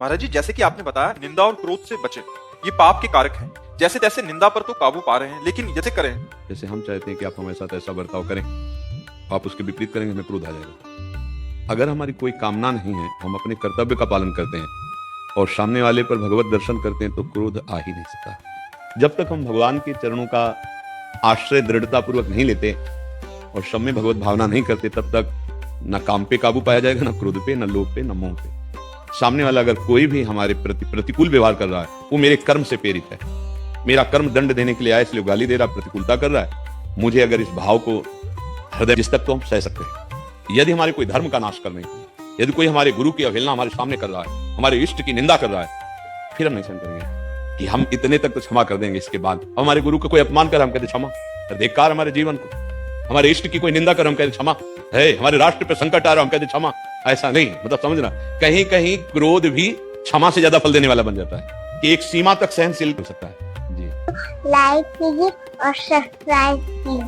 महाराज जी, जैसे कि आपने बताया निंदा और क्रोध से बचें, ये पाप के कारक हैं। जैसे तैसे निंदा पर तो काबू पा रहे हैं, लेकिन जैसे करें। जैसे हम चाहते हैं कि आप हमारे साथ ऐसा बर्ताव करें, आप उसके विपरीत करेंगे, हमें क्रोध आ जाएगा। अगर हमारी कोई कामना नहीं है, हम अपने कर्तव्य का पालन करते हैं और सामने वाले पर भगवत दर्शन करते हैं, तो क्रोध आ ही नहीं सकता। जब तक हम भगवान के चरणों का आश्रय दृढ़ता पूर्वक नहीं लेते और सब में भगवत भावना नहीं करते, तब तक न काम पे काबू पाया जाएगा, न क्रोध पे, न लोभ पे, न मोह पे। सामने वाला अगर कोई भी हमारे प्रति प्रतिकूल व्यवहार कर रहा है, वो मेरे कर्म से प्रेरित है। मेरा कर्म दंड देने के लिए आया, इसलिए गाली दे रहा, प्रतिकूलता कर रहा है। मुझे अगर इस भाव को हृदय जिस तक तो हम सह सकते हैं। यदि हमारे कोई धर्म का नाश करने, यदि कोई हमारे गुरु की अवहेलना हमारे सामने कर रहा है, हमारे इष्ट की निंदा कर रहा है, फिर हम नहीं सहन करेंगे कि हम इतने तक तो क्षमा कर देंगे। इसके बाद हमारे गुरु का कोई अपमान कर, हम कहते क्षमा, धिक्कार हमारे जीवन को। हमारे इष्ट की कोई निंदा कर, हम कहते क्षमा है। हमारे राष्ट्र पे संकट आ रहा, हम कहते क्षमा। ऐसा नहीं, मतलब समझना, कहीं कहीं क्रोध भी क्षमा से ज्यादा फल देने वाला बन जाता है कि एक सीमा तक सहनशील हो सकता है। जी, लाइक कीजिए और सब्सक्राइब कीजिए।